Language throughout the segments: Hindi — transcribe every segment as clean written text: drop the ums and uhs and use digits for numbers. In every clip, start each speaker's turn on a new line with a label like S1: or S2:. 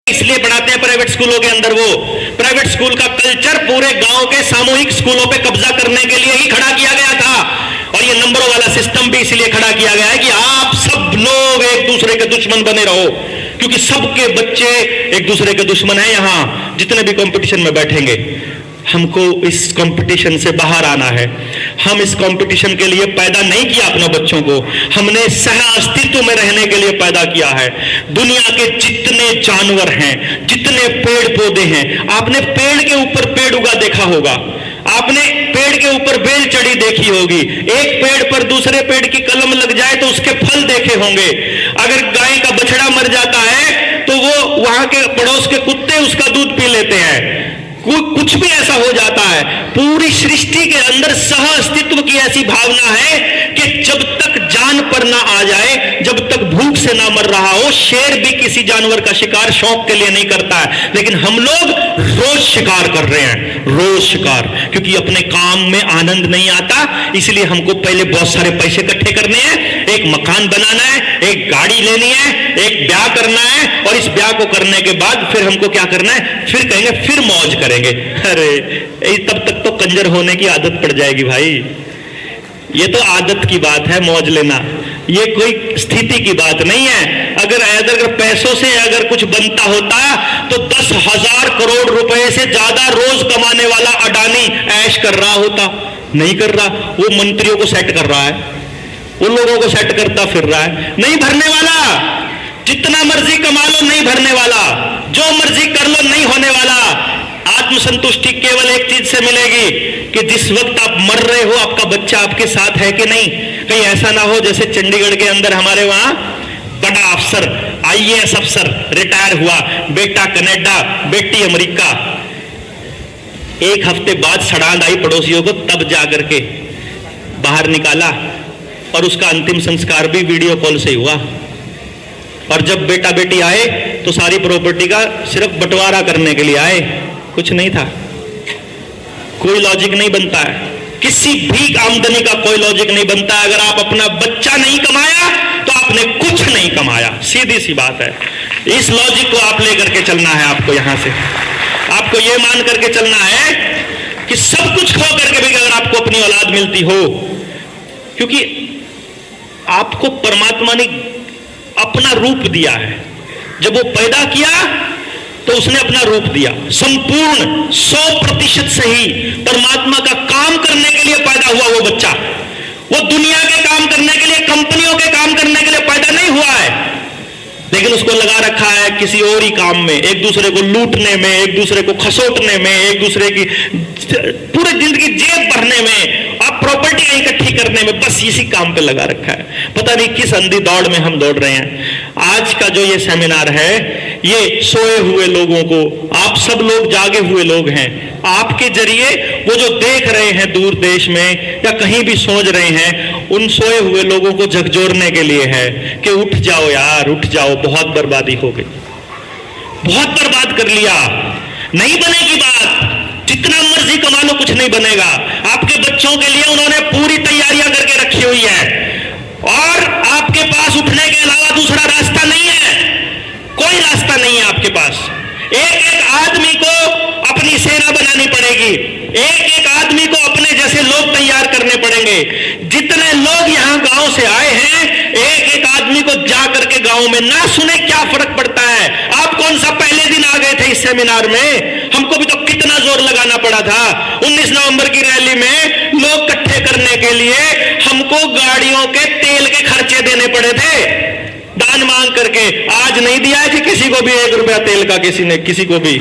S1: इसलिए पढ़ाते हैं प्राइवेट स्कूलों के अंदर। वो प्राइवेट स्कूल का कल्चर पूरे गांव के सामूहिक स्कूलों पे कब्जा करने के लिए ही खड़ा किया गया था। और ये नंबरों वाला सिस्टम भी इसलिए खड़ा किया गया है कि आप सब लोग एक दूसरे के दुश्मन बने रहो, क्योंकि सबके बच्चे एक दूसरे के दुश्मन हैं। यहां जितने भी कंपटीशन में बैठेंगे, हमको इस कंपटीशन से बाहर आना है। हम इस कंपटीशन के लिए पैदा नहीं किया अपने बच्चों को, हमने सह अस्तित्व में रहने के लिए पैदा किया है। दुनिया के जितने जानवर हैं, जितने पेड़ पौधे हैं, आपने पेड़ के ऊपर पेड़ उगा देखा होगा, आपने पेड़ के ऊपर बेल चढ़ी देखी होगी, एक पेड़ पर दूसरे पेड़ की कलम लग जाए तो उसके फल देखे होंगे। अगर गाय का बछड़ा मर जाता है तो वो वहां के पड़ोस के कुत्ते उसका दूध पी लेते हैं। कुछ भी ऐसा हो जाता है। पूरी सृष्टि के अंदर सह अस्तित्व की ऐसी भावना है कि जब तक जान पर ना आ जाए, जब तक भूख से ना मर रहा हो, शेर भी किसी जानवर का शिकार शौक के लिए नहीं करता है। लेकिन हम लोग रोज शिकार कर रहे हैं, रोज शिकार, क्योंकि अपने काम में आनंद नहीं आता। इसलिए हमको पहले बहुत सारे पैसे इकट्ठे करने हैं, एक मकान बनाना है, एक गाड़ी लेनी है, एक ब्याह करना है, और इस ब्याह को करने के बाद फिर हमको क्या करना है, फिर कहेंगे फिर मौज करेंगे। अरे तब तक तो कंजर होने की आदत पड़ जाएगी भाई। ये तो आदत की बात है मौज लेना, ये कोई स्थिति की बात नहीं है। अगर पैसों से अगर कुछ बनता होता तो 10,000 करोड़ रुपए से ज्यादा रोज कमाने वाला अडानी ऐश कर रहा होता। नहीं कर रहा, वो मंत्रियों को सेट कर रहा है, उन लोगों को सेट करता फिर रहा है। नहीं भरने वाला, जितना मर्जी कमा लो नहीं भरने वाला, जो मर्जी कर लो नहीं होने वाला। आत्मसंतुष्टि केवल एक चीज से मिलेगी कि जिस वक्त आप मर रहे हो आपका बच्चा आपके साथ है कि नहीं। कहीं ऐसा ना हो जैसे चंडीगढ़ के अंदर हमारे वहां बड़ा अफसर, IAS अफसर रिटायर हुआ, बेटा कनाडा, बेटी अमेरिका, एक हफ्ते बाद सड़ांद आई पड़ोसियों को, तब जाकर के बाहर निकाला और उसका अंतिम संस्कार भी वीडियो कॉल से हुआ। और जब बेटा बेटी आए तो सारी प्रॉपर्टी का सिर्फ बंटवारा करने के लिए आए, कुछ नहीं था। कोई लॉजिक नहीं बनता है, किसी भी आमदनी का कोई लॉजिक नहीं बनता। अगर आप अपना बच्चा नहीं कमाया तो आपने कुछ नहीं कमाया, सीधी सी बात है। इस लॉजिक को आप लेकर के चलना है। आपको यहां से आपको यह मान करके चलना है कि सब कुछ खो करके भी अगर आपको अपनी औलाद मिलती हो, क्योंकि आपको परमात्मा ने अपना रूप दिया है। जब वो पैदा किया तो उसने अपना रूप दिया, संपूर्ण 100% सही परमात्मा का काम करने के लिए पैदा हुआ वो बच्चा। वो दुनिया के काम करने के लिए, कंपनियों के काम करने के लिए पैदा नहीं हुआ है, लेकिन उसको लगा रखा है किसी और ही काम में, एक दूसरे को लूटने में, एक दूसरे को खसोटने में, एक दूसरे की पूरी जिंदगी जेब भरने में, अब प्रॉपर्टी इकट्ठी करने में, बस इसी काम पे लगा रखा है। पता नहीं किस अंधी दौड़ में हम दौड़ रहे हैं। आज का जो ये सेमिनार है, ये सोए हुए लोगों को, आप सब लोग जागे हुए लोग हैं, आपके जरिए वो जो देख रहे हैं दूर देश में या कहीं भी सोच रहे हैं, उन सोए हुए लोगों को झकझोरने के लिए है कि उठ जाओ यार, उठ जाओ, बहुत बर्बादी हो गई, बहुत बर्बाद कर लिया, नहीं बनेगी बात, जितना मर्जी कमा लो कुछ नहीं बनेगा। आपके बच्चों के लिए उन्होंने पूरी तैयारियां करके रखी हुई है और आपके पास उठने के अलावा दूसरा रास्ता नहीं है, कोई रास्ता नहीं है आपके पास। एक एक आदमी को अपनी सेना बनानी पड़ेगी, एक एक आदमी को अपने जैसे लोग तैयार करने पड़ेंगे। जितने लोग यहां गांव से आए हैं, एक एक आदमी को जाकर के गांव में ना सुने क्या फर्क पड़ता है। आप कौन सा पहले दिन आ गए थे इस सेमिनार में, हमको भी तो कितना जोर लगाना पड़ा था। 19 नवंबर की रैली में लोग इकट्ठे करने के लिए हमको गाड़ियों के तेल के खर्चे देने पड़े थे, दान मांग करके। आज नहीं दिया है कि किसी को भी 1 रुपया तेल का, किसी ने किसी को भी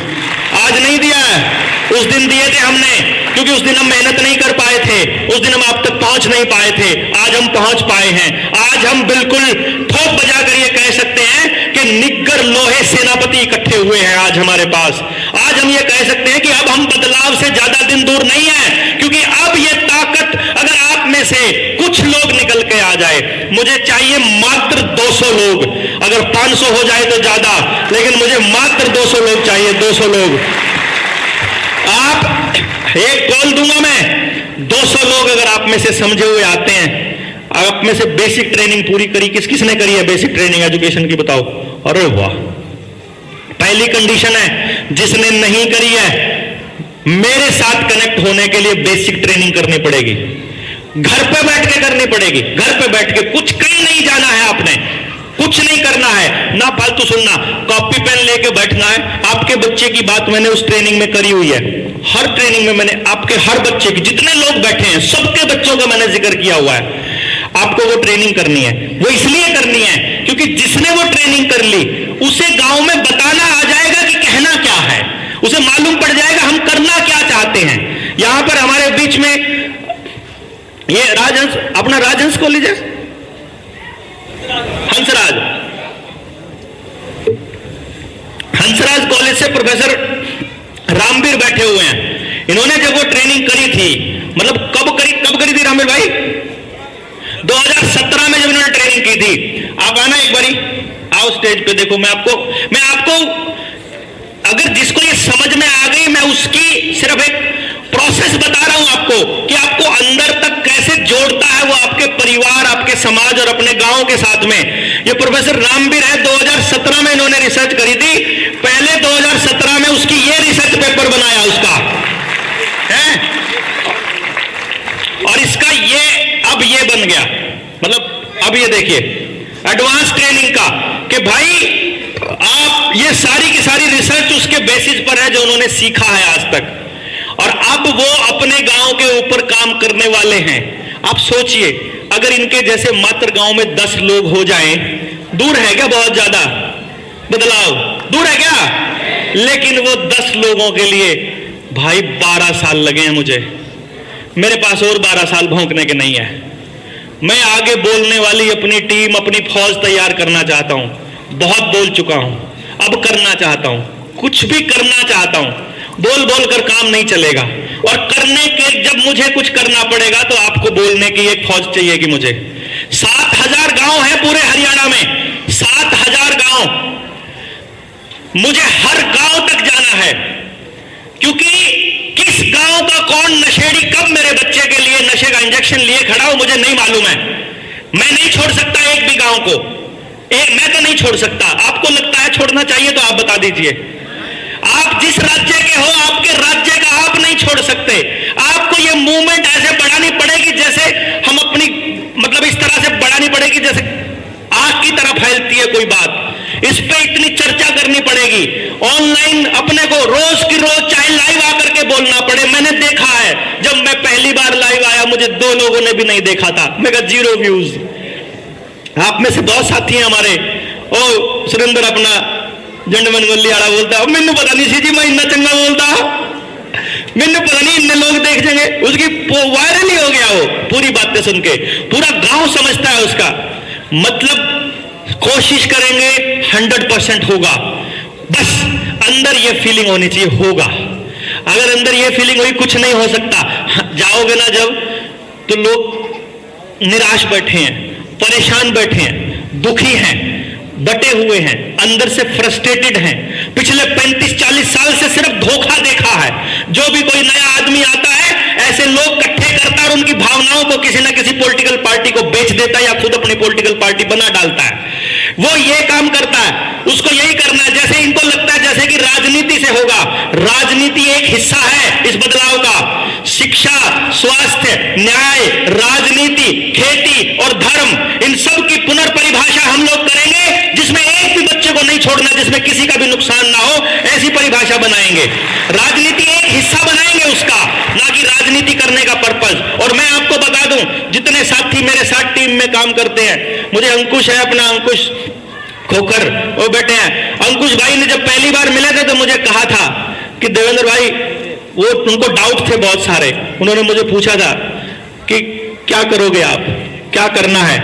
S1: आज नहीं दिया है। उस दिन दिए थे हमने, क्योंकि उस दिन हम मेहनत नहीं कर पाए थे, उस दिन हम आप तक पहुंच नहीं पाए थे। आज हम पहुंच पाए हैं। आज हम बिल्कुल ठोक बजा कर ये कह सकते हैं कि निग्गर लोहे सेनापति इकट्ठे हुए हैं आज हमारे पास। आज हम ये कह सकते हैं कि अब हम बदलाव से ज्यादा दिन दूर नहीं है, क्योंकि अब ये ताकत अगर आप में से कुछ लोग निकल के आ जाए, मुझे चाहिए मात्र 200 लोग, अगर 500 हो जाए तो ज्यादा, लेकिन मुझे मात्र 200 लोग चाहिए, 200 लोग। आप एक कॉल दूंगा मैं, 200 लोग अगर आप में से समझे हुए आते हैं, आप में से बेसिक ट्रेनिंग पूरी करी, किस किसने करी है बेसिक ट्रेनिंग एजुकेशन की, बताओ। अरे वाह, पहली कंडीशन है, जिसने नहीं करी है, मेरे साथ कनेक्ट होने के लिए बेसिक ट्रेनिंग करनी पड़ेगी। घर पे बैठ के करनी पड़ेगी, घर पे बैठ के, कुछ कहीं नहीं जाना है आपने, कुछ नहीं करना है, ना फालतू सुनना, कॉपी पेन लेके बैठना है। आपके बच्चे की बात मैंने उस ट्रेनिंग में करी हुई है, हर ट्रेनिंग में मैंने आपके हर बच्चे की, जितने लोग बैठे हैं सबके बच्चों का मैंने जिक्र किया हुआ है। आपको वो ट्रेनिंग करनी है, वो इसलिए करनी है क्योंकि जिसने वो ट्रेनिंग कर ली उसे गांव में बताना आ जाएगा कि कहना क्या है, उसे मालूम पड़ जाएगा हम करना क्या चाहते हैं। यहां पर हमारे बीच में ये राजहंस, अपना राजहंस को लीजिए, हंसराज, हंसराज कॉलेज से प्रोफेसर रामवीर बैठे हुए हैं। इन्होंने जब वो ट्रेनिंग करी थी, मतलब कब करी थी रामवीर भाई? 2017 में जब इन्होंने ट्रेनिंग की थी। आप आना एक बारी, आओ स्टेज पे, देखो मैं आपको अगर जिसको ये समझ में आ गई, मैं उसकी सिर्फ एक प्रोसेस बता रहा हूं आपको कि आपको अंदर तक कैसे जोड़ता है वो आपके परिवार, आपके समाज और अपने गांव के साथ में। ये प्रोफेसर रामवीर है, 2017 में इन्होंने रिसर्च करी थी। पहले 2017 में उसकी ये रिसर्च पेपर बनाया उसका है, और इसका ये बन गया, मतलब अब ये देखिए एडवांस ट्रेनिंग का, कि भाई आप ये सारी की सारी रिसर्च उसके बेसिस पर है जो उन्होंने सीखा है आज तक, और अब वो अपने गांव के ऊपर काम करने वाले हैं। आप सोचिए, अगर इनके जैसे मात्र गांव में 10 लोग हो जाएं, दूर है क्या बहुत ज्यादा बदलाव? दूर है क्या? लेकिन वो 10 लोगों के लिए भाई 12 साल लगे हैं मुझे, मेरे पास और 12 साल भौंकने के नहीं है। मैं आगे बोलने वाली अपनी टीम, अपनी फौज तैयार करना चाहता हूं। बहुत बोल चुका हूं, अब करना चाहता हूं, कुछ भी करना चाहता हूं। बोल बोल कर काम नहीं चलेगा, और करने के जब मुझे कुछ करना पड़ेगा तो आपको बोलने की एक फौज चाहिएगी मुझे। 7000 गांव है पूरे हरियाणा में, 7000 गांव, मुझे हर गांव तक जाना है, क्योंकि किस गांव का कौन नशेड़ी कब मेरे बच्चे के लिए नशे का इंजेक्शन लिए खड़ा हो मुझे नहीं मालूम है। मैं नहीं छोड़ सकता एक भी गांव को, मैं तो नहीं छोड़ सकता। आपको लगता है छोड़ना चाहिए तो आप बता दीजिए। आप जिस राज्य के हो, आपके राज्य का आप नहीं छोड़ सकते। आपको ये मूवमेंट ऐसे बढ़ानी पड़ेगी जैसे हम अपनी, मतलब इस तरह से बढ़ानी पड़ेगी जैसे आग की तरह फैलती है कोई बात। इस पे इतनी चर्चा करनी पड़ेगी, ऑनलाइन अपने को रोज की रोज चाहे लाइव आकर के बोलना पड़े। मैंने देखा है, जब मैं पहली बार लाइव आया मुझे 2 लोगों ने भी नहीं देखा था, मैं कहा 0 व्यूज। आप में से बहुत साथी हैं हमारे, ओ सुरेंद्र अपना जंडमन गोलियाड़ा बोलता है, मैंने पता नहीं सी जी मैं इतना चंगा बोलता, मैंने पता नहीं इतने लोग देख जाएंगे। उसकी वायरल ही हो गया वो, पूरी बातें सुन के पूरा गांव समझता है उसका। मतलब कोशिश करेंगे 100% होगा, बस अंदर ये फीलिंग होनी चाहिए होगा। अगर अंदर ये फीलिंग हुई कुछ नहीं हो सकता। जाओगे ना जब, तो लोग निराश बैठे हैं, परेशान बैठे हैं, दुखी हैं, बटे हुए हैं, अंदर से फ्रस्ट्रेटेड हैं। पिछले 35-40 साल से सिर्फ धोखा देखा है। जो भी कोई नया आदमी आता है ऐसे लोग इकट्ठे करता है और उनकी भावनाओं को किसी ना किसी पॉलिटिकल पार्टी को बेच देता है या खुद अपनी पॉलिटिकल पार्टी बना डालता है। वो ये काम करता है, उसको यही करना है। जैसे इनको लगता है जैसे कि राजनीति से होगा। राजनीति एक हिस्सा है इस बदलाव का। शिक्षा, स्वास्थ्य, न्याय, राजनीति, खेती और धर्म, इन सब की पुनर्परिभाषा हम लोग करेंगे, जिसमें एक भी बच्चे को नहीं छोड़ना, जिसमें किसी का भी नुकसान ना हो, ऐसी परिभाषा बनाएंगे। राजनीति एक हिस्सा बनाएंगे उसका, ना कि राजनीति करने का पर्पस। और मैं आपको बता दूं, जितने साथी मेरे साथ टीम में काम करते हैं, मुझे अंकुश है अपना, अंकुश खोकर, वो बैठे हैं। अंकुश भाई ने जब पहली बार मिले थे तो मुझे कहा था कि देवेंद्र भाई, वो उनको डाउट थे बहुत सारे। उन्होंने मुझे पूछा था कि क्या करोगे आप, क्या करना है,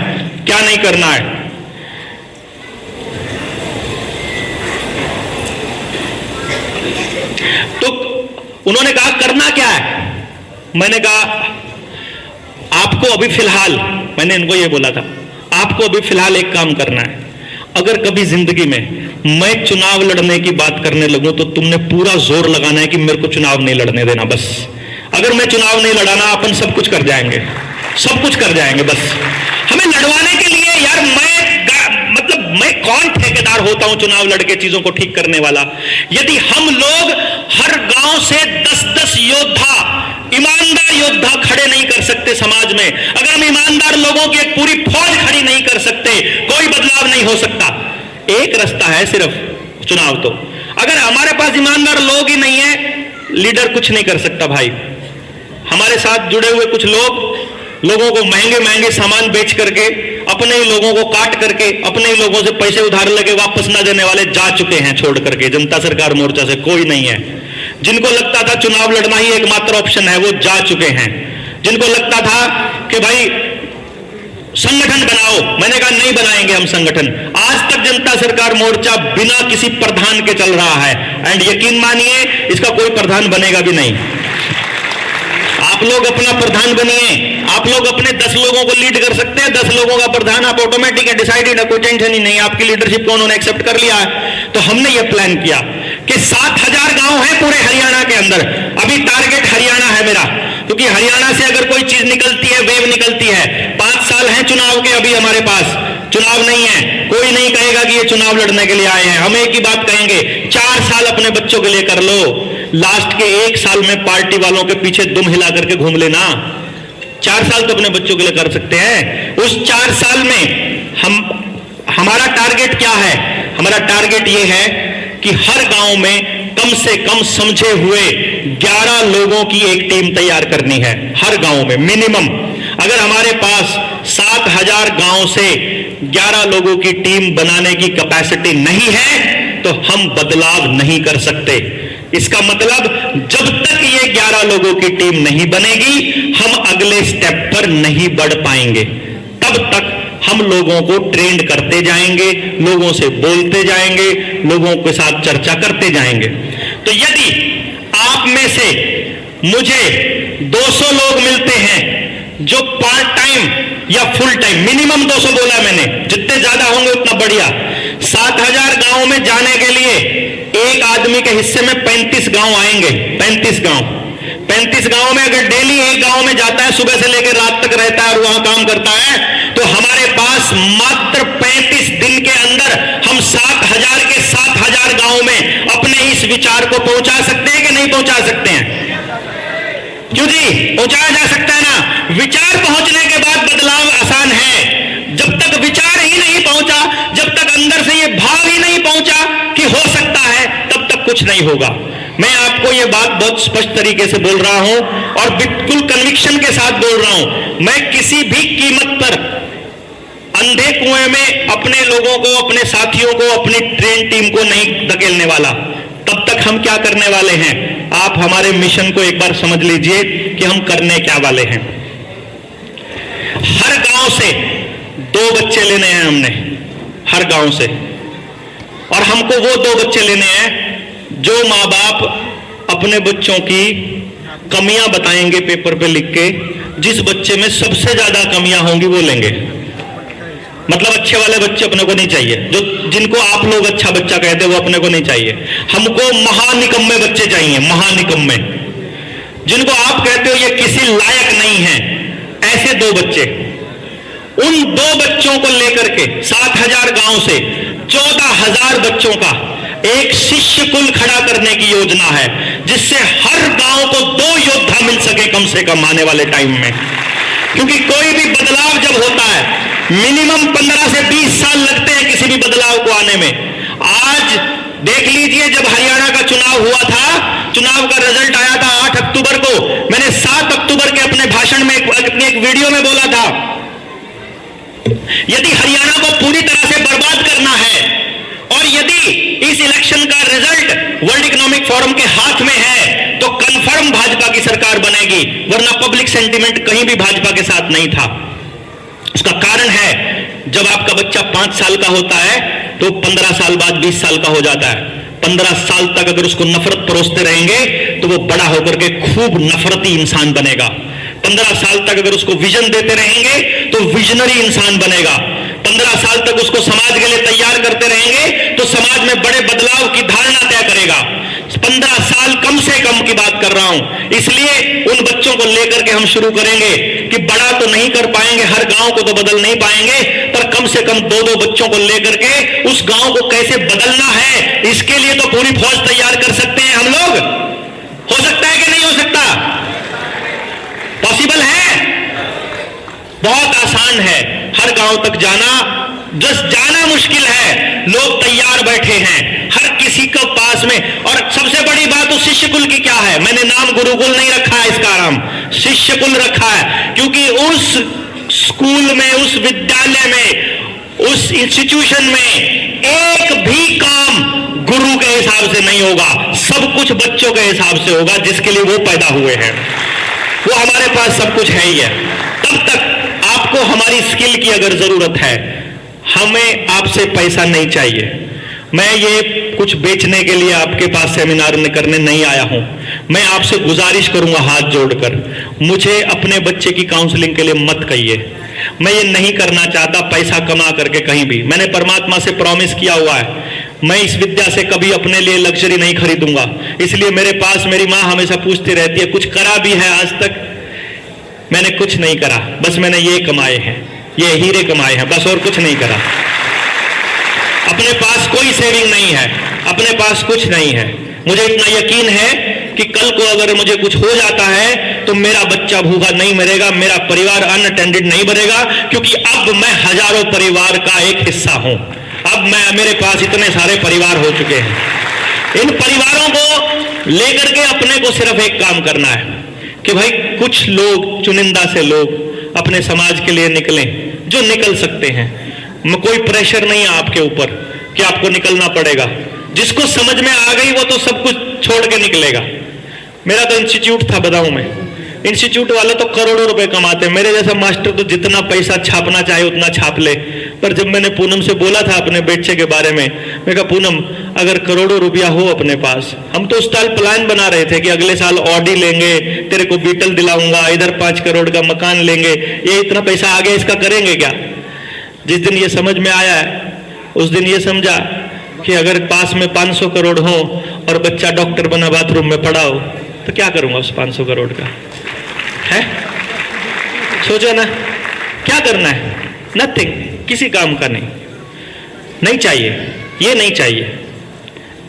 S1: क्या नहीं करना है। तो उन्होंने कहा करना क्या है। मैंने कहा आपको अभी फिलहाल, मैंने इनको ये बोला था, आपको अभी फिलहाल एक काम करना है। अगर कभी जिंदगी में मैं चुनाव लड़ने की बात करने लगूं तो तुमने पूरा जोर लगाना है कि मेरे को चुनाव नहीं लड़ने देना। बस अगर मैं चुनाव नहीं लड़ाना, अपन सब कुछ कर जाएंगे, सब कुछ कर जाएंगे। बस हमें लड़वाने के लिए यार, मैं मतलब मैं कौन ठेकेदार होता हूं चुनाव लड़के चीजों को ठीक करने वाला? यदि हम लोग हर गांव से 10-10 योद्धा, ईमानदार योद्धा खड़े नहीं कर सकते समाज में, अगर हम ईमानदार लोगों की एक पूरी फौज खड़ी नहीं कर सकते, कोई बदलाव नहीं हो सकता। एक रास्ता है सिर्फ चुनाव। तो अगर हमारे पास ईमानदार लोग ही नहीं है, लीडर कुछ नहीं कर सकता भाई। हमारे साथ जुड़े हुए कुछ लोगों को महंगे महंगे सामान बेच करके, अपने ही लोगों को काट करके, अपने ही लोगों से पैसे उधार लगे वापस ना देने वाले जा चुके हैं छोड़ करके। जनता सरकार मोर्चा से कोई नहीं है। जिनको लगता था चुनाव लड़ना ही एकमात्र ऑप्शन है, वो जा चुके हैं। जिनको लगता था कि भाई संगठन बनाओ, मैंने कहा नहीं बनाएंगे हम संगठन। आज तक जनता सरकार मोर्चा बिना किसी प्रधान के चल रहा है, एंड यकीन मानिए इसका कोई प्रधान बनेगा भी नहीं। आप लोग अपना प्रधान बनिए, आप लोग अपने 10 लोगों को लीड कर सकते हैं। 10 लोगों का प्रधान आप ऑटोमेटिक है, डिसाइडेड है, कोई टेंशन ही नहीं। आपकी लीडरशिप को उन्होंने एक्सेप्ट कर लिया है। तो हमने ये प्लान किया कि 7000 गांव है पूरे हरियाणा के अंदर। अभी टारगेट हरियाणा है मेरा, क्योंकि हरियाणा से अगर कोई चीज निकलती है, वेव निकलती है। 5 साल हैं चुनाव के अभी हमारे पास, चुनाव नहीं है। कोई नहीं कहेगा कि ये चुनाव लड़ने के लिए आए हैं। हम एक ही बात कहेंगे, 4 साल अपने बच्चों के लिए कर लो, लास्ट के 1 साल में पार्टी वालों के पीछे दुम हिला करके घूम लेना। 4 साल तो अपने बच्चों के लिए कर सकते हैं। उस 4 साल में हमारा टारगेट क्या है? हमारा टारगेट ये है कि हर गांव में कम से कम समझे हुए 11 लोगों की एक टीम तैयार करनी है। हर गांव में मिनिमम, अगर हमारे पास 7000 गांव से 11 लोगों की टीम बनाने की कैपेसिटी नहीं है तो हम बदलाव नहीं कर सकते। इसका मतलब जब तक ये 11 लोगों की टीम नहीं बनेगी, हम अगले स्टेप पर नहीं बढ़ पाएंगे। तब तक हम लोगों को ट्रेंड करते जाएंगे, लोगों से बोलते जाएंगे, लोगों के साथ चर्चा करते जाएंगे। तो यदि आप में से मुझे 200 लोग मिलते हैं जो पार्ट टाइम या फुल टाइम, मिनिमम 200 बोला मैंने, जितने ज्यादा होंगे उतना बढ़िया। 7000 गांव में जाने के लिए एक आदमी के हिस्से में 35 गांव आएंगे। 35 गांव में अगर डेली एक गांव में जाता है, सुबह से लेकर रात तक रहता है और वहां काम करता है, तो हमारे पास मात्र 35 दिन के अंदर हम 7000 के 7000 गांव में अपने इस विचार को पहुंचा सकते हैं कि नहीं पहुंचा सकते हैं? क्यों जी, पहुंचाया जा सकता है ना। विचार पहुंचने के बाद बदलाव आसान है। जब तक विचार ही नहीं पहुंचा, जब तक अंदर से ये भाव ही नहीं पहुंचा कि हो सकता है, तब तक कुछ नहीं होगा। मैं आपको ये बात बहुत स्पष्ट तरीके से बोल रहा हूं और बिल्कुल कन्विक्शन के साथ बोल रहा हूं। मैं किसी भी कीमत पर अंधे कुएं में अपने लोगों को, अपने साथियों को, अपनी ट्रेन टीम को नहीं धकेलने वाला। तब तक हम क्या करने वाले हैं, आप हमारे मिशन को एक बार समझ लीजिए कि हम करने क्या वाले हैं। हर गांव से 2 बच्चे लेने हैं हमने, हर गांव से। और हमको वो 2 बच्चे लेने हैं जो माँ बाप अपने बच्चों की कमियां बताएंगे पेपर पे लिख के। जिस बच्चे में सबसे ज्यादा कमियां होंगी वो लेंगे। मतलब अच्छे वाले बच्चे अपने को नहीं चाहिए, जो जिनको आप लोग अच्छा बच्चा कहते हैं वो अपने को नहीं चाहिए। हमको महानिकम्मे बच्चे चाहिए, महानिकम्मे, जिनको आप कहते हो ये किसी लायक नहीं है, ऐसे 2 बच्चे। उन 2 बच्चों को लेकर के 7000 गांव से 14000 बच्चों का एक शिष्य कुल खड़ा करने की योजना है, जिससे हर गांव को 2 योद्धा मिल सके कम से कम आने वाले टाइम में। क्योंकि कोई भी बदलाव जब होता है, मिनिमम 15 से 20 साल लगते हैं किसी भी बदलाव को आने में। आज देख लीजिए, जब हरियाणा का चुनाव हुआ था, चुनाव का रिजल्ट आया था 8 अक्टूबर को। मैंने 7 अक्टूबर के अपने भाषण में, अपने एक वीडियो में बोला था, यदि हरियाणा को पूरी तरह से बर्बाद करना है और यदि इस इलेक्शन का रिजल्ट वर्ल्ड इकोनॉमिक फोरम के हाथ में है, तो कंफर्म भाजपा की सरकार बनेगी, वरना पब्लिक सेंटीमेंट कहीं भी भाजपा के साथ नहीं था। उसका कारण है, जब आपका बच्चा 5 साल का होता है तो 15 साल बाद 20 साल का हो जाता है। 15 साल तक अगर उसको नफरत परोसते रहेंगे तो वो बड़ा होकर के खूब नफरती इंसान बनेगा। 15 साल तक अगर उसको विजन देते रहेंगे तो विजनरी इंसान बनेगा। 15 साल तक उसको समाज के लिए तैयार करते रहेंगे तो समाज में बड़े बदलाव की धारणा तय करेगा। 15 साल कम से कम की बात कर रहा हूं। इसलिए उन बच्चों को लेकर के हम शुरू करेंगे कि बड़ा तो नहीं कर पाएंगे, हर गांव को तो बदल नहीं पाएंगे, पर कम से कम 2-2 बच्चों को लेकर के उस गांव को कैसे बदलना है, इसके लिए तो पूरी फौज तैयार कर सकते हैं हम लोग। हो सकता है कि नहीं हो सकता? पॉसिबल है? बहुत आसान है हर गांव तक जाना। बस जाना मुश्किल है, लोग तैयार बैठे हैं हर किसी के पास में। और सबसे बड़ी बात उस शिष्य कुल की क्या है, मैंने नाम गुरुकुल नहीं रखा है, इसका नाम शिष्य कुल रखा है, क्योंकि उस स्कूल में, उस विद्यालय में, उस इंस्टीट्यूशन में एक भी काम गुरु के हिसाब से नहीं होगा, सब कुछ बच्चों के हिसाब से होगा जिसके लिए वो पैदा हुए हैं। वो हमारे पास सब कुछ है ही है। तब तक आपको हमारी स्किल की अगर जरूरत है, हमें आपसे पैसा नहीं चाहिए। मैं ये कुछ बेचने के लिए आपके पास सेमिनार करने नहीं आया हूं। मैं आपसे गुजारिश करूंगा हाथ जोड़कर, मुझे अपने बच्चे की काउंसलिंग के लिए मत कहिए। मैं ये नहीं करना चाहता पैसा कमा करके कहीं भी। मैंने परमात्मा से प्रॉमिस किया हुआ है, मैं इस विद्या से कभी अपने लिए लग्जरी नहीं खरीदूंगा। इसलिए मेरे पास मेरी माँ हमेशा पूछती रहती है, कुछ करा भी है आज तक? मैंने कुछ नहीं करा, बस मैंने ये कमाए हैं, ये हीरे कमाए हैं, बस और कुछ नहीं करा। अपने पास कोई सेविंग नहीं है, अपने पास कुछ नहीं है। मुझे इतना यकीन है कि कल को अगर मुझे कुछ हो जाता है तो मेरा बच्चा भूखा नहीं मरेगा, मेरा परिवार अनअटेंडेड नहीं मरेगा, क्योंकि अब मैं हजारों परिवार का एक हिस्सा हूं। अब मेरे पास इतने सारे परिवार हो चुके हैं। इन परिवारों को लेकर के अपने को सिर्फ एक काम करना है कि भाई कुछ लोग, चुनिंदा से लोग अपने समाज के लिए निकलें जो निकल सकते हैं। कोई प्रेशर नहीं है आपके ऊपर कि आपको निकलना पड़ेगा। जिसको समझ में आ गई वो तो सब कुछ छोड़ के निकलेगा। मेरा तो इंस्टीट्यूट था, बताऊं मैं, इंस्टीट्यूट वाले तो करोड़ों रुपए कमाते हैं। मेरे जैसा मास्टर तो जितना पैसा छापना चाहे उतना छाप ले। पर जब मैंने पूनम से बोला था अपने बच्चे के बारे में, मैं कहा पूनम अगर करोड़ों रुपया हो अपने पास, हम तो उस साल प्लान बना रहे थे कि अगले साल ऑडी लेंगे, तेरे को बीटल दिलाऊंगा, इधर 5 करोड़ का मकान लेंगे, ये इतना पैसा आ गया, इसका करेंगे क्या? जिस दिन ये समझ में आया उस दिन ये समझा कि अगर पास में 500 करोड़ हो और बच्चा डॉक्टर बना बाथरूम में पड़ा हो तो क्या करूंगा उस 500 करोड़ का? है, सोचो ना, क्या करना है? नथिंग, किसी काम का नहीं। नहीं चाहिए, ये नहीं चाहिए,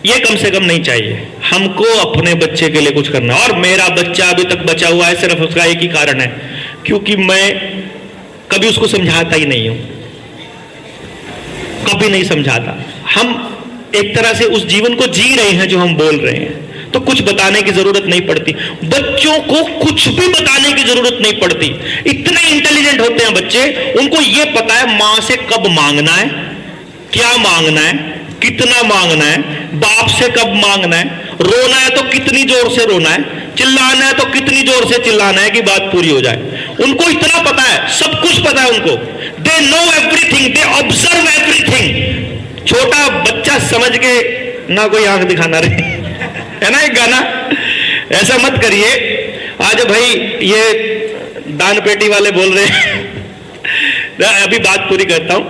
S1: ये कम से कम नहीं चाहिए। हमको अपने बच्चे के लिए कुछ करना। और मेरा बच्चा अभी तक बचा हुआ है, सिर्फ उसका एक ही कारण है, क्योंकि मैं कभी उसको समझाता ही नहीं हूं, कभी नहीं समझाता। हम एक तरह से उस जीवन को जी रहे हैं जो हम बोल रहे हैं, तो कुछ बताने की जरूरत नहीं पड़ती। बच्चों को कुछ भी बताने की जरूरत नहीं पड़ती। इतने इंटेलिजेंट होते हैं बच्चे, उनको ये पता है मां से कब मांगना है, क्या मांगना है, कितना मांगना है, बाप से कब मांगना है, रोना है तो कितनी जोर से रोना है, चिल्लाना है तो कितनी जोर से चिल्लाना है कि बात पूरी हो जाए। उनको इतना पता है, सब कुछ पता है उनको। They know everything, they observe everything. छोटा बच्चा समझ के ना कोई आंख दिखाना रहे, है ना एक गाना, ऐसा मत करिए। आज भाई ये दान पेटी वाले बोल रहे हैं, अभी बात पूरी करता हूं।